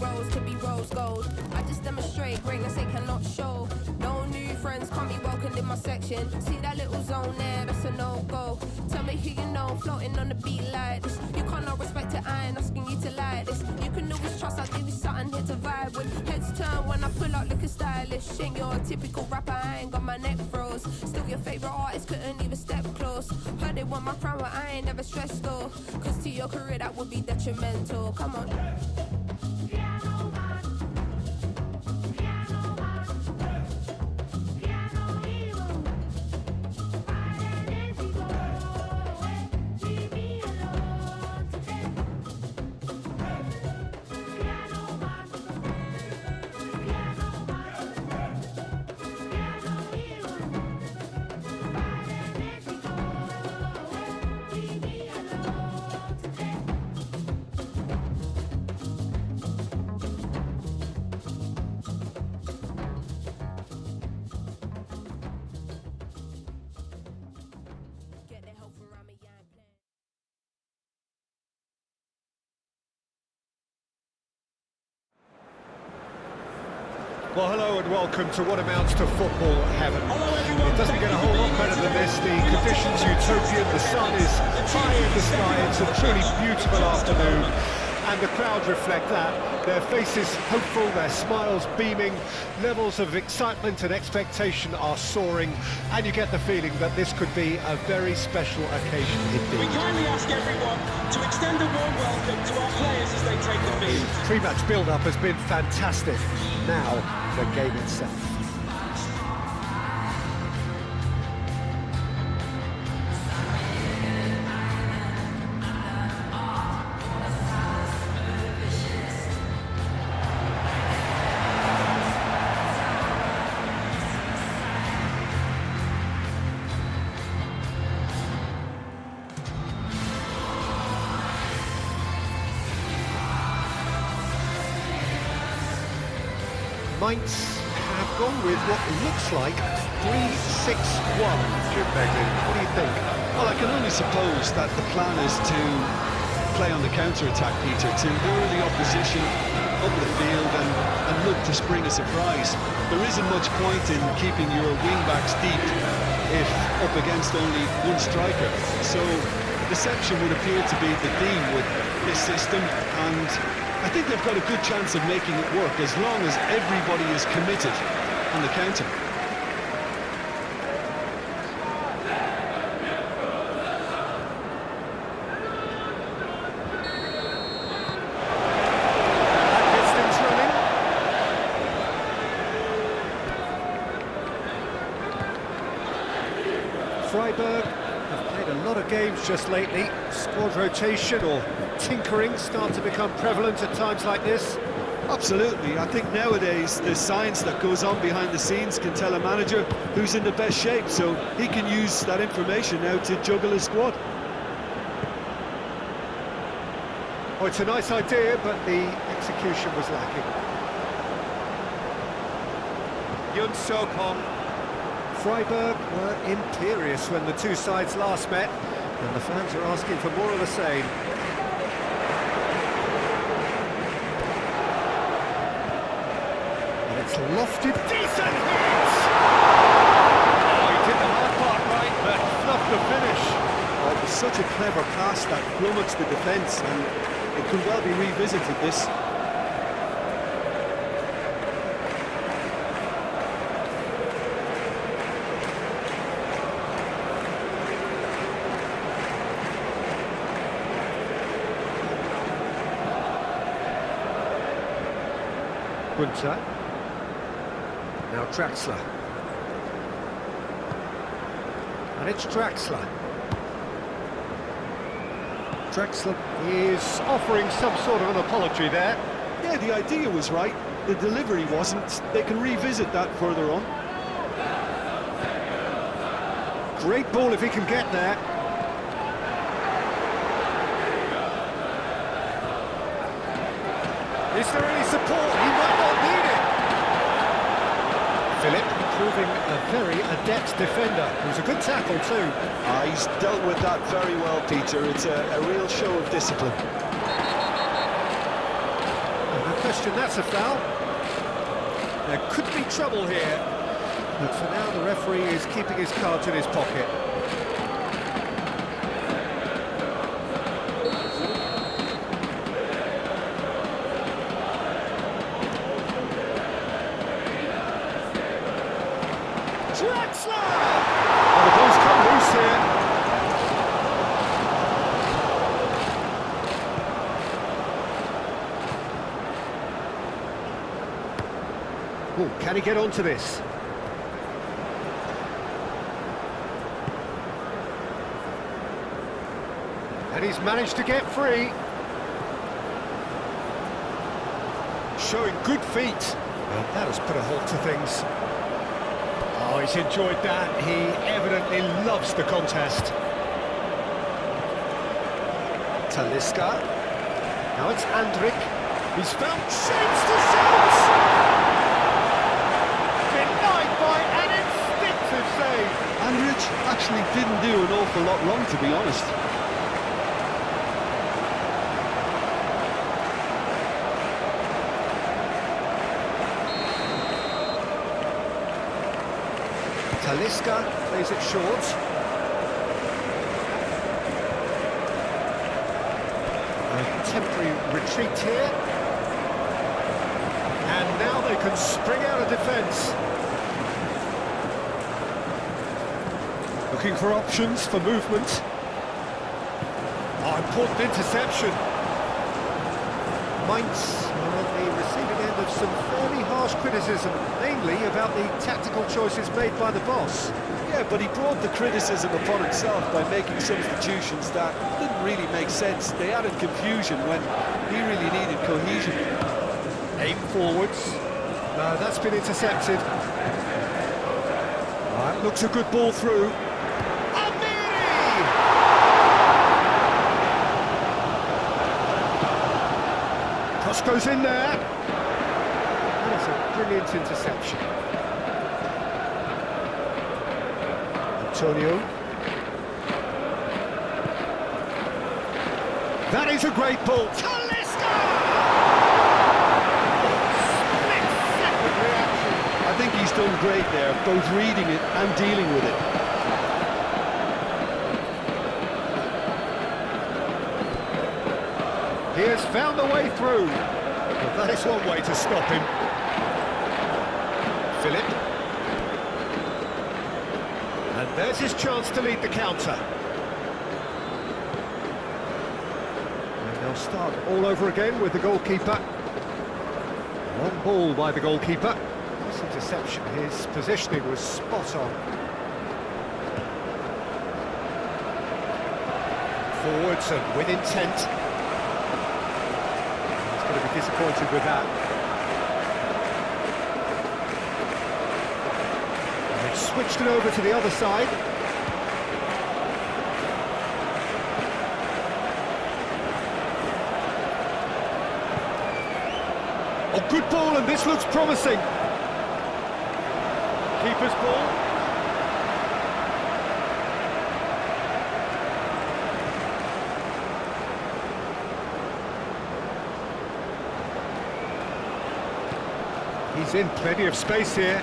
rose to be rose gold. I just demonstrate greatness they cannot show. No new friends can't be welcomed in my section. See that little zone there, that's a no-go. Tell me who you know, floating on the beat like this. You can't not respect it, I ain't asking you to like this. You can always trust, I'll give you something here to vibe with. Heads turn when I pull out looking stylish. Ain't your typical rapper, I ain't got my neck froze. Still your favourite artist, couldn't even step close. Heard they want my crown, but I ain't never stressed though. Cause to your career that would be detrimental. Come on. Well, hello and welcome to what amounts to football heaven. It doesn't get a whole lot better than this. The conditions utopian, the sun is high in the sky, it's a truly beautiful afternoon, and the crowd reflect that. Their faces hopeful, their smiles beaming, levels of excitement and expectation are soaring, and you get the feeling that this could be a very special occasion indeed. We kindly ask everyone to extend a warm welcome to our players as they take the field. Pre-match build-up has been fantastic. Now, the game itself. Mainz have gone with what looks like 3-6-1. Jim Beglin, what do you think? Well, I can only suppose that the plan is to play on the counter-attack, Peter, to lure the opposition up the field and look to spring a surprise. There isn't much point in keeping your wing-backs deep if up against only one striker. So deception would appear to be the theme with this system, and I think they've got a good chance of making it work as long as everybody is committed on the counter. That gets things running. Freiburg have played a lot of games just lately. Squad rotation or tinkering start to become prevalent at times like this. Absolutely. I think nowadays the science that goes on behind the scenes can tell a manager who's in the best shape, so he can use that information now to juggle his squad. Oh, it's a nice idea, but the execution was lacking. Yun Sok-hong. Freiburg were imperious when the two sides last met, and the fans are asking for more of the same. And it's lofted, decent hit! Oh, he did the hard part right, but fluffed the finish. Oh, it was such a clever pass that flummoxed the defence, and it could well be revisited, this. Gunter. Now Draxler. And it's Draxler. Draxler is offering some sort of an apology there. Yeah, the idea was right, the delivery wasn't. They can revisit that further on. Great ball if he can get there. Is there any support? He might not need it. Philip proving a very adept defender. It was a good tackle too. He's dealt with that very well, Peter. It's a real show of discipline. And the question, that's a foul. There could be trouble here, but for now the referee is keeping his cards in his pocket. Draxler! Oh, the ball's come loose here. Oh, can he get onto this? And he's managed to get free. Showing good feet. And that has put a halt to things. Oh, he's enjoyed that. He evidently loves the contest. Talisca. Now it's Andrik. He's found shapes to shout. Denied by an instinctive save. Andrik actually didn't do an awful lot wrong, to be honest. Talisca plays it short. A temporary retreat here. And now they can spring out of defence. Looking for options for movement. Oh, important interception. Mainz are on the receiving end of some fairly harsh criticism, mainly about the tactical choices made by the boss. Yeah, but he brought the criticism upon himself by making substitutions that didn't really make sense. They added confusion when he really needed cohesion. Aim forwards. No, that's been intercepted. That looks a good ball through. Cross goes in there. That is a brilliant interception. Antonio. That is a great ball. Talisca! Split-second reaction. I think he's done great there, both reading it and dealing with it. He has found a way through. Well, that is one way to stop him. Philip. And there's his chance to lead the counter. And they'll start all over again with the goalkeeper. Long ball by the goalkeeper. This interception, his positioning was spot on. Forwards and with intent. Going to be disappointed with that. And they've switched it over to the other side. Oh, good ball, and this looks promising. Keeper's ball. He's in plenty of space here.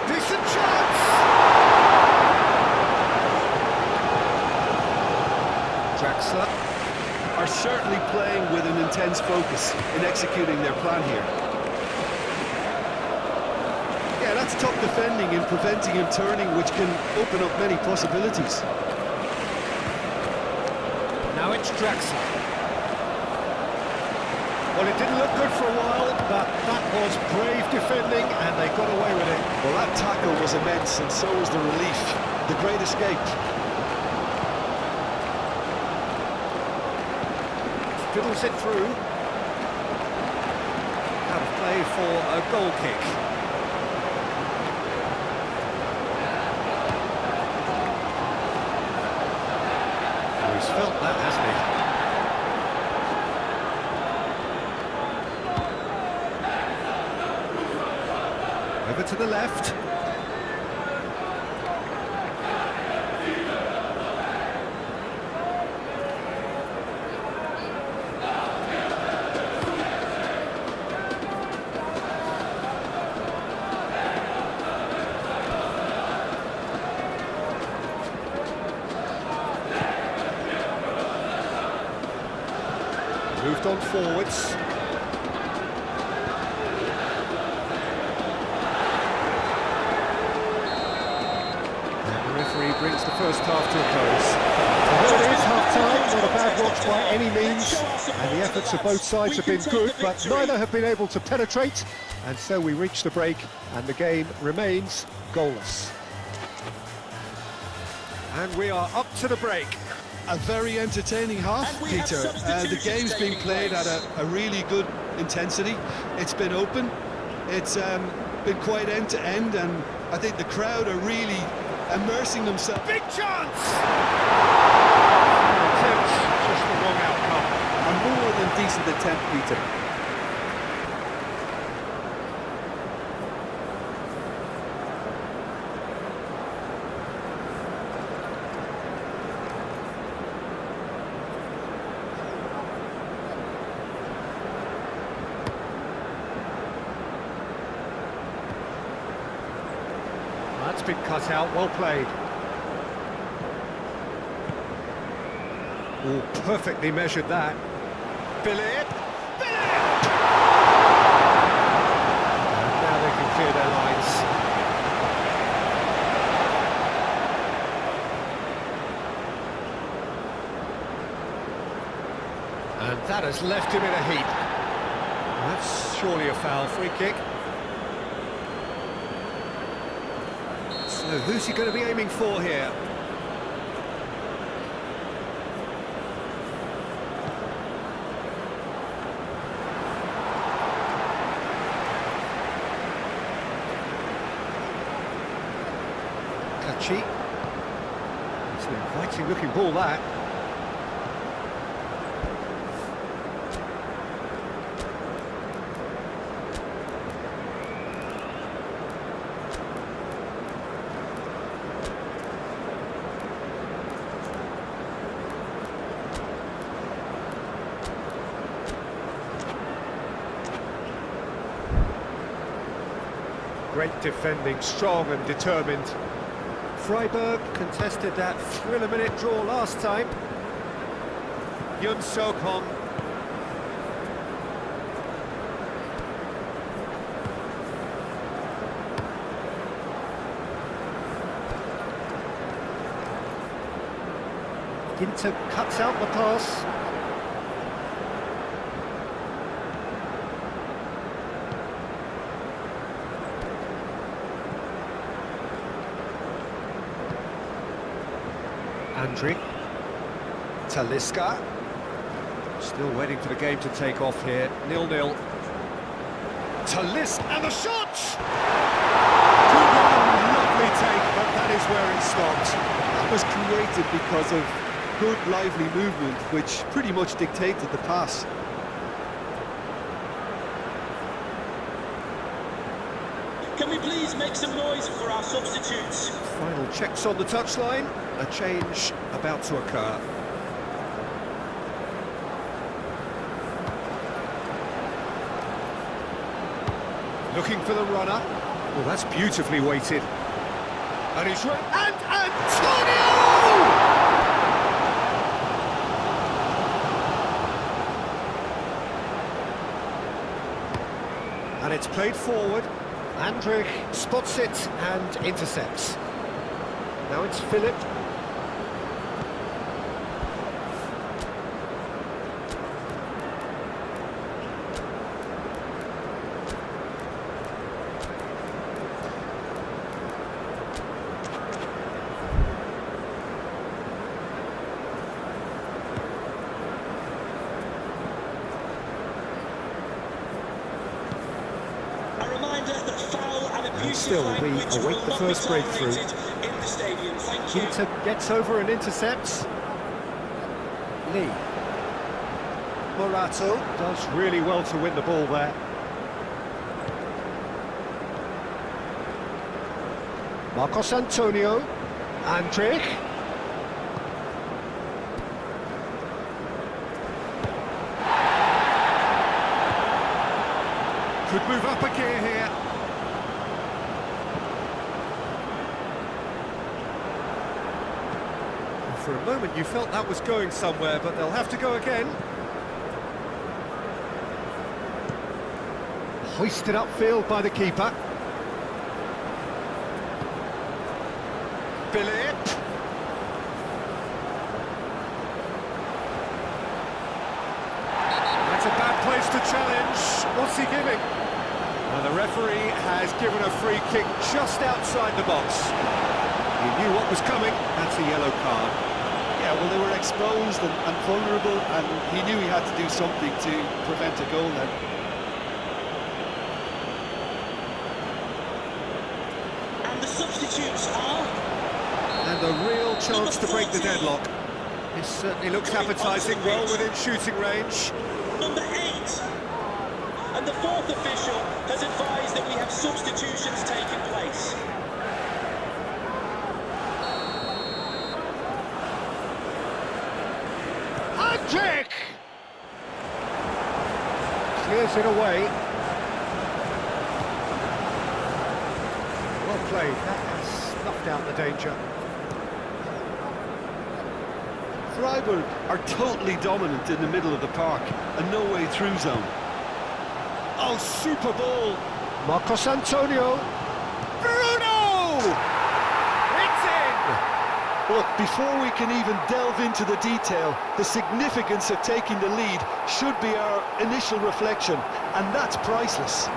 Decent chance! Draxler Are certainly playing with an intense focus in executing their plan here. Yeah, that's top defending and preventing him turning, which can open up many possibilities. Now it's Draxler. Well, it didn't look good for a while, but that was brave defending, and they got away with it. Well, that tackle was immense, and so was the relief. The great escape. Fiddles it through. Out of play for a goal kick. He's felt that, hasn't he? Over to the left. Moved on forwards. And the referee brings the first half to a close. Well, it is half-time, not a bad watch by any means, and the efforts of both sides have been good, but neither have been able to penetrate, and so we reach the break, and the game remains goalless. And we are up to the break. A very entertaining half, Peter. The game's been played at a really good intensity. It's been open. It's been quite end-to-end, and I think the crowd are really immersing themselves. Big chance! Attempt, just the wrong outcome. A more than decent attempt, Peter. That's been cut out, well played. Oh, perfectly measured that. Philip! And now they can clear their lines. And that has left him in a heap. That's surely a foul, free kick. So who's he going to be aiming for here? Kachi. It's an inviting looking ball, that. Great defending, strong and determined. Freiburg contested that thriller-minute draw last time. Yun Sok-hon. Ginter cuts out the pass. Andriy, Talisca, still waiting for the game to take off here, 0-0. Talisca, and the shot! Good one, lovely take, but that is where it stopped. That was created because of good, lively movement, which pretty much dictated the pass. Can we please make some noise for our substitutes? Final checks on the touchline, a change about to occur. Looking for the runner. Well, that's beautifully weighted. And he's right. And Antonio! And it's played forward. Andriy spots it and intercepts. Now it's Philip. And still, we await the first breakthrough. Ginter gets over and intercepts. Lee. Morato does really well to win the ball there. Marcos Antonio. Andriy. Could move up a gear here. For a moment you felt that was going somewhere, but they'll have to go again. Hoisted upfield by the keeper. Philip. That's a bad place to challenge. What's he giving? And the referee has given a free kick just outside the box. He knew what was coming. That's a yellow card. Yeah, well, they were exposed and vulnerable, and he knew he had to do something to prevent a goal then. And the substitutes are... And a real chance to break the deadlock. This certainly looks appetising, well within shooting range. Number 8. And the fourth official has advised that we have substitutions taking place. Handrick! Clears it away. Well played, that has snuffed out the danger. Freiburg are totally dominant in the middle of the park, a no-way through zone. Oh, super ball! Marcos Antonio! Bruno! It's in! Look, before we can even delve into the detail, the significance of taking the lead should be our initial reflection, and that's priceless.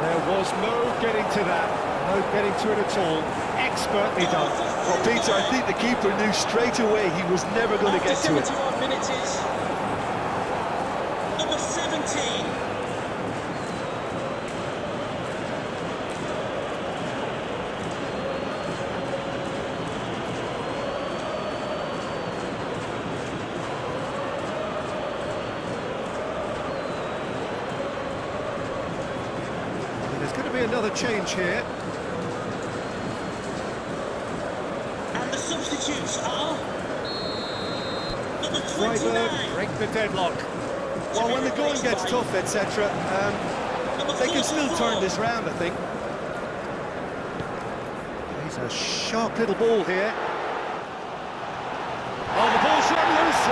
There was no getting to that, no getting to it at all. Expertly done. Well, Peter, I think the keeper knew straight away he was never going to get to it. 71 minutes is number 17. There's going to be another change here. And the substitutes are number 29. Freiburg break the deadlock. Well, when the going gets tough, etc., they can still turn this round, I think. He's a sharp little ball here. Oh, the ball's run loose.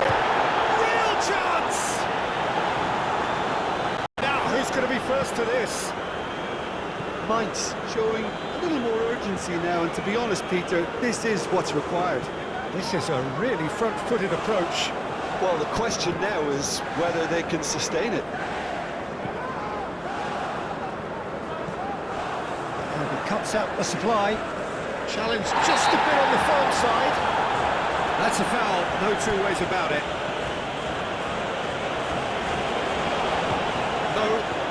Real chance! Now, who's going to be first to this? Mainz showing a little more urgency now, and to be honest, Peter, this is what's required. This is a really front-footed approach. Well, the question now is whether they can sustain it. And he cuts out the supply. Challenge just a bit on the firm side. That's a foul, no two ways about it. No,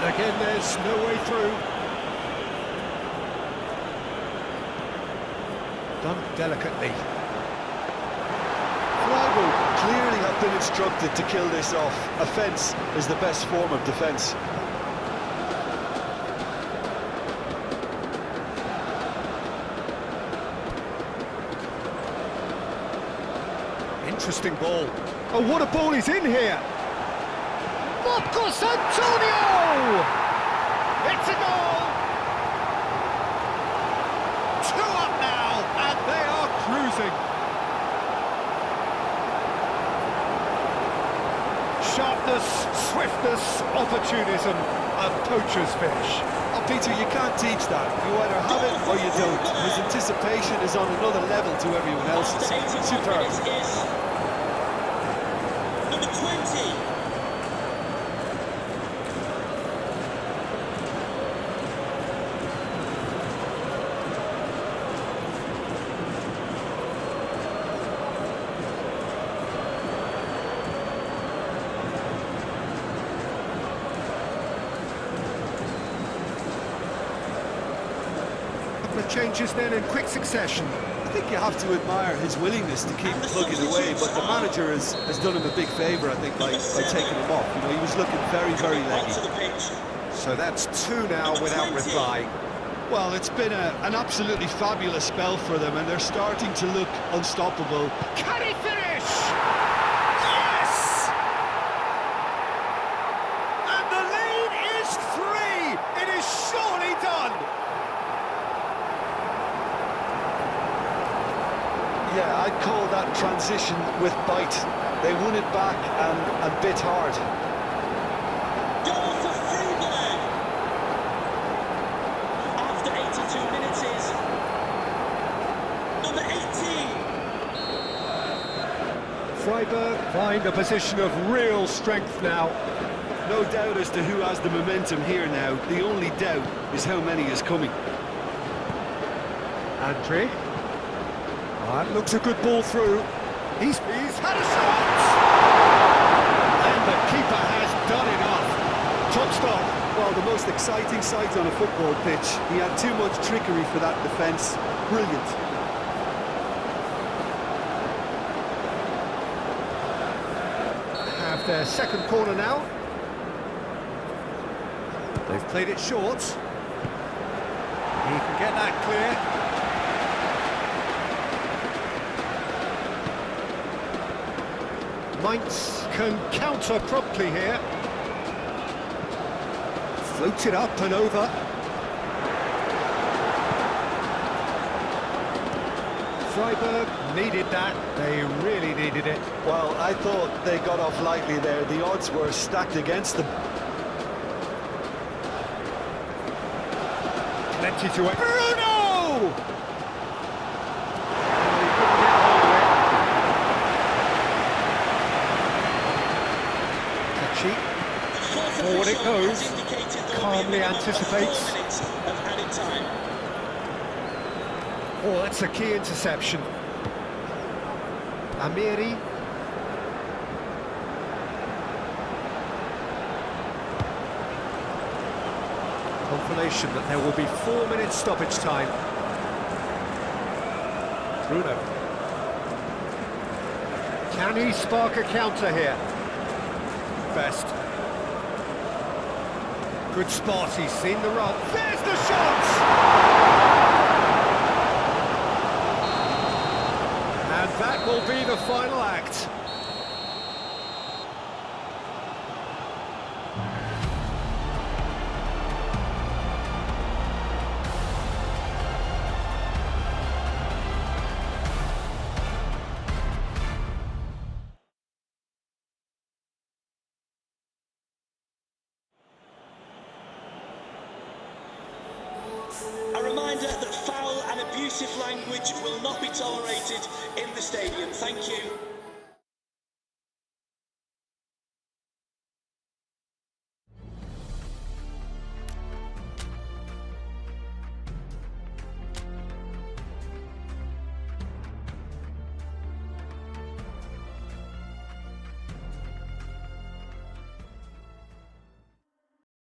again, there's no way through. Done delicately. Freiburg clearly have been instructed to kill this off. Offence is the best form of defence. Interesting ball. Oh, what a ball he's in here! Marcos Antonio! It's a goal! 2 up now, and they are cruising. Sharpness, swiftness, opportunism, a poacher's finish. Oh, Peter, you can't teach that. You either have it or you don't. His anticipation is on another level to everyone else's. After 81 Superb. minutes is number 20. The changes then in quick succession. I think you have to admire his willingness to keep plugging away, but the manager has done him a big favour, I think, by taking him off. You know, he was looking very, very leggy. Onto the pitch. So that's 2 now without reply. Well, it's been an absolutely fabulous spell for them, and they're starting to look unstoppable. Can he finish? Yes! And the lead is 3! It is surely done! Yeah, I'd call that transition with bite. They won it back and bit hard. Goal for Freiburg! After 82 minutes is number 18. Freiburg find a position of real strength now. No doubt as to who has the momentum here now. The only doubt is how many is coming. Andre. That looks a good ball through. He's had a shot! And the keeper has done enough. Top stop. Well, the most exciting sight on a football pitch. He had too much trickery for that defence. Brilliant. Have their second corner now. They've played it short. He can get that clear. Mainz can counter promptly here. Floats it up and over. Freiburg needed that. They really needed it. Well, I thought they got off lightly there. The odds were stacked against them. Plenty to it. Bruno! Forward it goes, calmly anticipates. Oh, that's a key interception. Amiri. Confirmation that there will be 4 minutes stoppage time. Bruno. Can he spark a counter here? Best. Good spot, he's seen the run. There's the shot! And that will be the final act. A reminder that foul and abusive language will not be tolerated in the stadium. Thank you.